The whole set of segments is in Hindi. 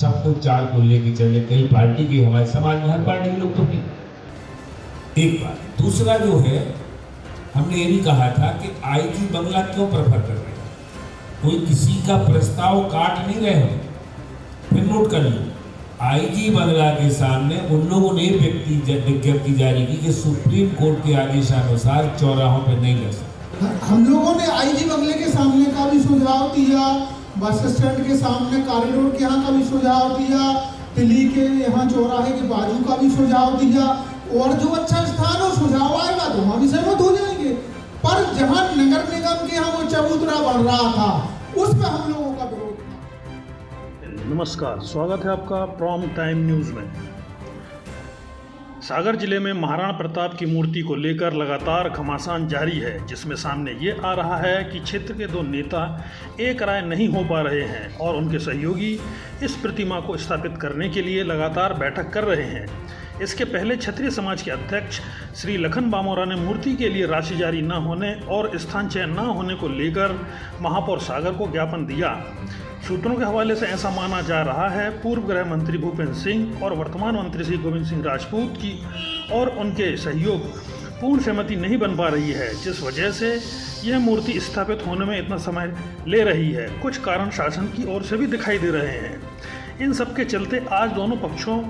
सबको चाल को लेके चले। कई पार्टी के, हमारे समाज में हर पार्टी के लोग तो नहीं। एक बात। दूसरा जो है, हमने ये भी कहा था कि आईजी बंगला क्यों प्रेफर कर रहे हैं। कोई किसी का प्रस्ताव काट नहीं रहे हम। फिर नोट कर लो, आईजी बंगला के सामने उन लोगों ने विज्ञप्ति जारी की कि सुप्रीम कोर्ट के आदेशानुसार चौराहों पर नहीं लग सकते। हम लोगों ने आईजी बंगले के सामने का भी सुझाव दिया, बस स्टैंड के सामने कॉरिडोर के यहाँ का भी सुझाव दिया, दिल्ली के यहाँ चौराहे के बाजू का भी सुझाव दिया, और जो अच्छा स्थान हो सुझाव आएगा तो वहाँ भी सहमत हो जाएंगे। पर जहाँ नगर निगम के यहाँ वो चबूतरा बन रहा था उस पर हम लोगों का विरोध था। नमस्कार, स्वागत है आपका प्राइम टाइम न्यूज़ में। सागर जिले में महाराणा प्रताप की मूर्ति को लेकर लगातार घमासान जारी है, जिसमें सामने ये आ रहा है कि क्षेत्र के दो नेता एक राय नहीं हो पा रहे हैं और उनके सहयोगी इस प्रतिमा को स्थापित करने के लिए लगातार बैठक कर रहे हैं। इसके पहले क्षत्रिय समाज के अध्यक्ष श्री लखन बामोरा ने मूर्ति के लिए राशि जारी न होने और स्थान चयन न होने को लेकर महापौर सागर को ज्ञापन दिया। सूत्रों के हवाले से ऐसा माना जा रहा है, पूर्व गृह मंत्री भूपेंद्र सिंह और वर्तमान मंत्री श्री गोविंद सिंह राजपूत की और उनके सहयोग पूर्ण सहमति नहीं बन पा रही है, जिस वजह से यह मूर्ति स्थापित होने में इतना समय ले रही है। कुछ कारण शासन की ओर से भी दिखाई दे रहे हैं। इन सब के चलते आज दोनों पक्षों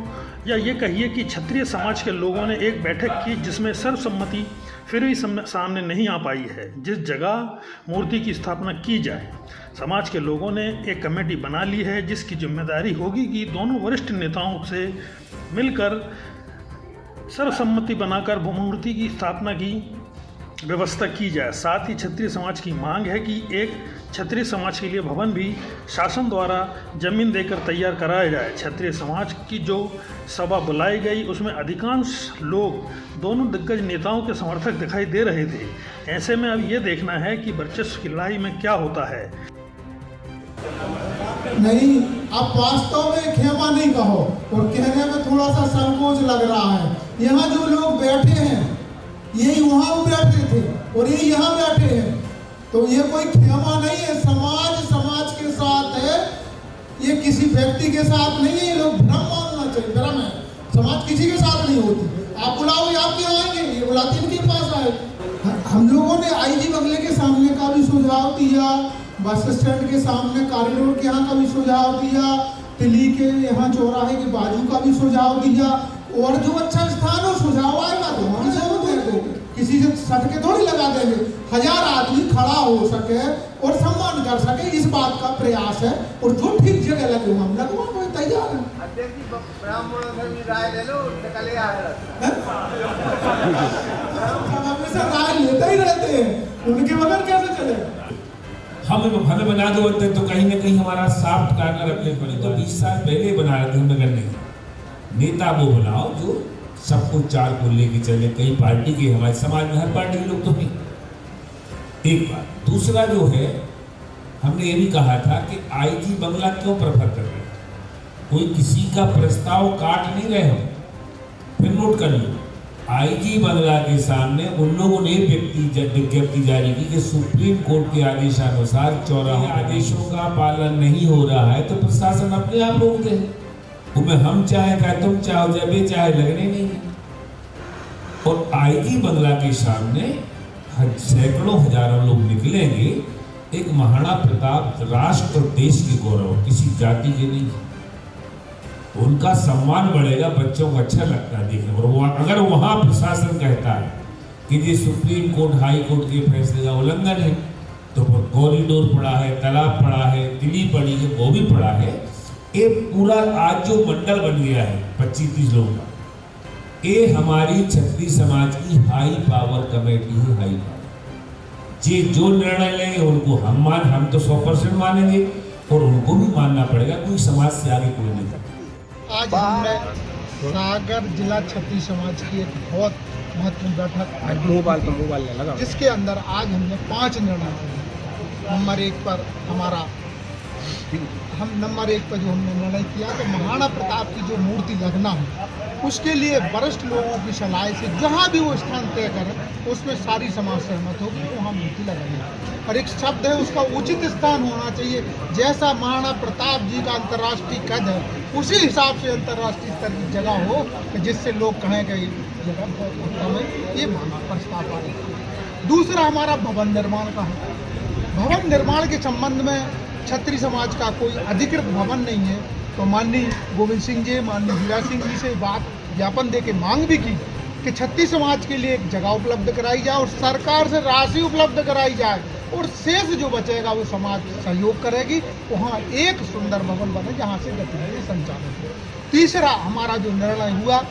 या ये कहिए कि क्षत्रिय समाज के लोगों ने एक बैठक की, जिसमें सर्वसम्मति फिर भी सामने नहीं आ पाई है जिस जगह मूर्ति की स्थापना की जाए। समाज के लोगों ने एक कमेटी बना ली है, जिसकी जिम्मेदारी होगी कि दोनों वरिष्ठ नेताओं से मिलकर सर्वसम्मति बनाकर मूर्ति की स्थापना की व्यवस्था की जाए। साथ ही क्षत्रिय समाज की मांग है कि एक क्षत्रिय समाज के लिए भवन भी शासन द्वारा जमीन देकर तैयार कराया जाए। क्षत्रिय समाज की जो सभा बुलाई गई उसमें अधिकांश लोग दोनों दिग्गज नेताओं के समर्थक दिखाई दे रहे थे। ऐसे में अब ये देखना है कि वर्चस्व की लड़ाई में क्या होता है। नहीं, आप वास्तव में खेमा नहीं कहो और कहने में थोड़ा सा संकोच लग रहा है। यहाँ जो लोग बैठे हैं यही वहाँ बैठे थे और ये यहाँ बैठे हैं, तो ये कोई खेमा नहीं है। समाज के साथ है, ये किसी व्यक्ति के साथ नहीं है। ये लोग भ्रम मानना चाहिए, भ्रम है। समाज किसी के साथ नहीं होती। आप बुलाओ, आपके आएंगे, ये बुलाते इनके पास आए। हम लोगों ने आईजी बंगले के सामने का भी सुझाव दिया, बस स्टैंड के सामने कॉरिडोर के यहाँ का भी सुझाव दिया, दिल्ली के यहाँ चौराहे के बाजू का भी सुझाव दिया, और जो अच्छा स्थान हो सुझाव आएगा तो हम सहमत हैं। तो किसी से सट के थोड़ी लगा देंगे। 1000 आदमी खड़ा हो सके और सम्मान कर सके, इस बात का प्रयास है। और जो ठीक जगह लगे हम लगवाने को तैयार हैं। राय ले लो, हमेशा राय लेते ही रहते हैं, उनके बगैर कैसे चले। हमें बना दो तो कहीं ना कहीं हमारा सॉफ्ट कार्नर अपने पड़े। तो 20 साल पहले बना रहे थे हम, नगर नहीं। नेता वो बनाओ जो सबको चाल को लेके चले। कई पार्टी के, हमारे समाज में हर पार्टी के लोग तो नहीं। एक बात। दूसरा जो है, हमने ये भी कहा था कि आईजी बंगला क्यों प्रेफर कर रहे हैं। कोई किसी का प्रस्ताव काट नहीं रहे हम। फिर नोट कर लो, आईजी बंगला के सामने उन लोगों ने विज्ञप्ति जारी की कि सुप्रीम कोर्ट के आदेशानुसार चौराहों आदेशों का पालन नहीं हो रहा है, तो प्रशासन अपने आप रोक दे। तुम्हें हम चाहे तुम चाहो, जब ये चाहे लगने नहीं। और आईजी बंगला के सामने सैकड़ों हजारों लोग निकलेंगे। एक महाराणा प्रताप राष्ट्र और देश के गौरव, किसी जाति के नहीं। उनका सम्मान बढ़ेगा, बच्चों को अच्छा लगता है देखने। और अगर वहाँ प्रशासन कहता है कि ये सुप्रीम कोर्ट हाई कोर्ट के फैसले का उल्लंघन है, तो कॉरिडोर पड़ा है, तालाब पड़ा है, दिल्ली पड़ी है, वो भी पड़ा है। ये पूरा आज जो मंडल बन गया है 25-30 लोगों का, ये हमारी क्षत्रिय समाज की हाई पावर कमेटी है। हाई पावर जी जो निर्णय लेंगे उनको हम तो 100% मानेंगे और उनको भी मानना पड़ेगा। कोई समाज से आगे कोई नहीं करता। आज हमने सागर जिला क्षत्रिय समाज की एक बहुत महत्वपूर्ण बैठक मोबाइल जिसके अंदर आज हमने 5 निर्णय लिए। नंबर 1 पर हमारा हम नंबर 1 पर जो हमने निर्णय किया तो महाराणा प्रताप की जो मूर्ति लगना है उसके लिए वरिष्ठ लोगों की सलाह से जहाँ भी वो स्थान तय करें उसमें सारी समाज सहमत होगी वहाँ मूर्ति लगाएंगे। और एक शब्द है उसका उचित स्थान होना चाहिए, जैसा महाराणा प्रताप जी का अंतर्राष्ट्रीय कद है उसी हिसाब से अंतर्राष्ट्रीय स्तर की जगह हो कि जिससे लोग कहें कि ये जगह बहुत उत्तम है। ये प्रस्ताव आ रहा है। दूसरा हमारा भवन निर्माण का है। भवन निर्माण के संबंध में क्षत्रिय समाज का कोई अधिकृत भवन नहीं है, तो माननीय गोविंद सिंह जी, माननीय हीरा सिंह जी से बात ज्ञापन दे के मांग भी की कि क्षत्रिय समाज के लिए एक जगह उपलब्ध कराई जाए और सरकार से राशि उपलब्ध कराई जाए और शेष जो बचेगा वो समाज सहयोग करेगी, वहाँ एक सुंदर भवन बने जहाँ से गतिविधि संचालित हो। तीसरा हमारा जो निर्णय हुआ,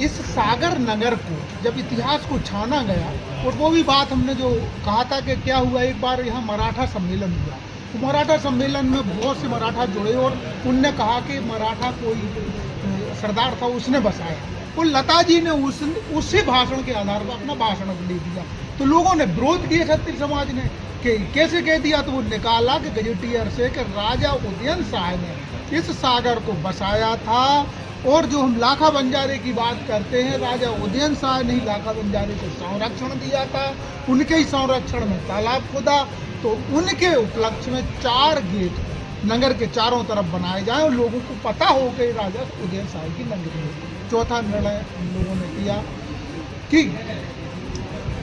इस सागर नगर को जब इतिहास को छाना गया और वो भी बात हमने जो कहा था कि क्या हुआ, एक बार यहाँ मराठा सम्मेलन हुआ तो मराठा सम्मेलन में बहुत से मराठा जुड़े और उनने कहा कि मराठा कोई सरदार था उसने बसाया, और लता जी ने उसी भाषण के आधार पर अपना भाषण दे दिया तो लोगों ने विरोध किया क्षत्रिय समाज ने कि कैसे कह दिया, तो वो निकाला कि गजेटियर से कि राजा उदयन शाह ने इस सागर को बसाया था। और जो हम लाखा बंजारे की बात करते हैं, राजा उदयन शाह ने ही लाखा बंजारे को संरक्षण दिया था, उनके ही संरक्षण में तालाब खोदा, तो उनके उपलक्ष्य में 4 गेट नगर के चारों तरफ बनाए जाएं और लोगों को पता हो कि राजा उदयन शाह की नगरी है। चौथा निर्णय हम लोगों ने किया कि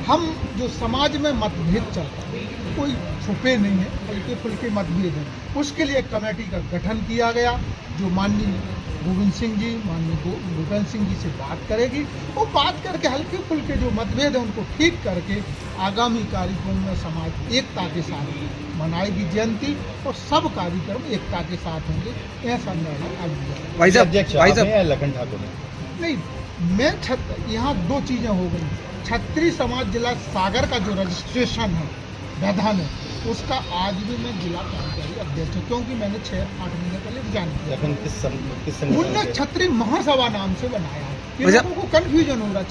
हम जो समाज में मतभेद चलता है कोई छुपे नहीं है, हल्के फुल्के मतभेद हैं, उसके लिए एक कमेटी का गठन किया गया जो माननीय गोविंद सिंह जी, माननीय भूपेंद्र सिंह जी से बात करेगी और बात करके हल्के फुल्के जो मतभेद है उनको ठीक करके आगामी कार्यक्रम में समाज एकता के साथ मनाएगी जयंती और सब कार्यक्रम एकता के साथ होंगे, ऐसा निर्णय आज लिया। भाई साहब लखन ठाकुर नहीं, मैं यहाँ 2 चीज़ें हो गई। क्षत्रिय समाज जिला सागर का जो रजिस्ट्रेशन है वैधान है उसका आज भी मैं जिला कार्यकारी अध्यक्ष हूँ, क्योंकि मैंने 6-8 महीने पहले रिजाइन किया। उनने क्षत्रिय महासभा नाम से बनाया है, ये लोगों को कंफ्यूजन हो रहा है।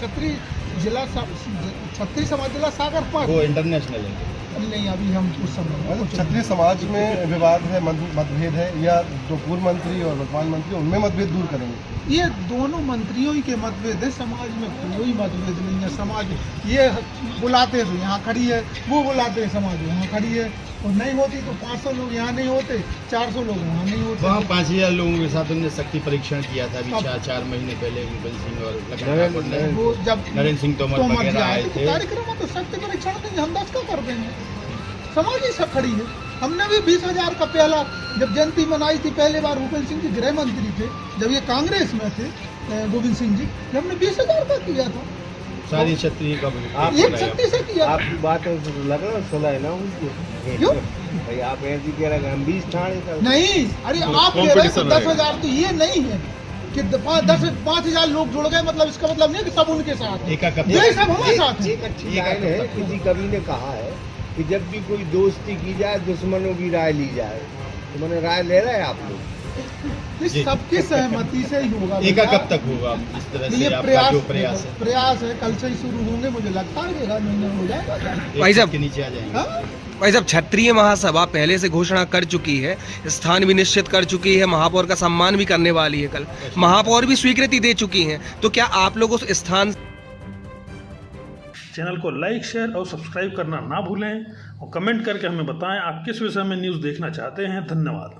क्षत्रिय समाज जिला सागर पर वो इंटरनेशनल है नहीं, अभी हम उस समय क्षत्रिय समाज में विवाद है, मतभेद है, या जो पूर्व मंत्री और वर्तमान मंत्री उनमें मतभेद दूर करेंगे? ये दोनों मंत्रियों ही के मतभेद है, समाज में कोई मतभेद नहीं है। समाज ये बुलाते तो यहाँ खड़ी है, वो बुलाते समाज वहाँ खड़ी है, और नहीं होती तो 500 लोग यहाँ नहीं होते, 400 लोग वहाँ नहीं होते। वहाँ 5000 लोगों के साथ उन्होंने शक्ति परीक्षण किया था अभी 4 महीने पहले भूपेंद्र सिंह और लखन ठाकुर ने, वो जब नरेंद्र सिंह तोमर वगैरह आए थे। कार्यक्रम में तो शक्ति परीक्षण नहीं, हम 10 का कर देंगे, समाज ही सब खड़ी है। हमने भी 20,000 का पहला जब जयंती मनाई थी, पहले बार भूपेंद्र सिंह जी गृह मंत्री थे, जब ये कांग्रेस में थे गोविंद सिंह जी, जब हमने 20,000 का किया था सारी क्षत्रिय का एक शक्ति से किया। आपकी बात लग रहा सुना है ना उनको, क्यों भाई आप ऐसी कह रहे हैं हम 20 ठाणे का नहीं, अरे आप कह रहे हैं 10,000, तो ये नहीं है कि 5,000 लोग जुड़ गए, मतलब इसका मतलब नहीं है कि सब उनके साथ एक सब हमारे साथ है। एक अच्छी लाइन है, किसी कवि ने कहा है कि जब भी कोई दोस्ती की जाए दुश्मनों की राय ली जाए, तो मैंने राय ले रहे हैं आप लोग, सबकी सहमति से ही होगा। एका कब तक होगा इस तरह से आपका जो प्रयास है, कल से ही शुरू होंगे, मुझे लगता है कि महीना हो जाएगा। भाई साहब के नीचे आ जाएंगे। भाई साहब, क्षत्रिय महासभा पहले से घोषणा कर चुकी है, स्थान भी निश्चित कर चुकी है, महापौर का सम्मान भी करने वाली है, कल महापौर भी स्वीकृति दे चुकी हैं, तो क्या आप लोग उस स्थान चैनल को लाइक, शेयर और सब्सक्राइब करना ना भूलें और कमेंट करके हमें बताएं आप किस विषय में न्यूज़ देखना चाहते हैं। धन्यवाद।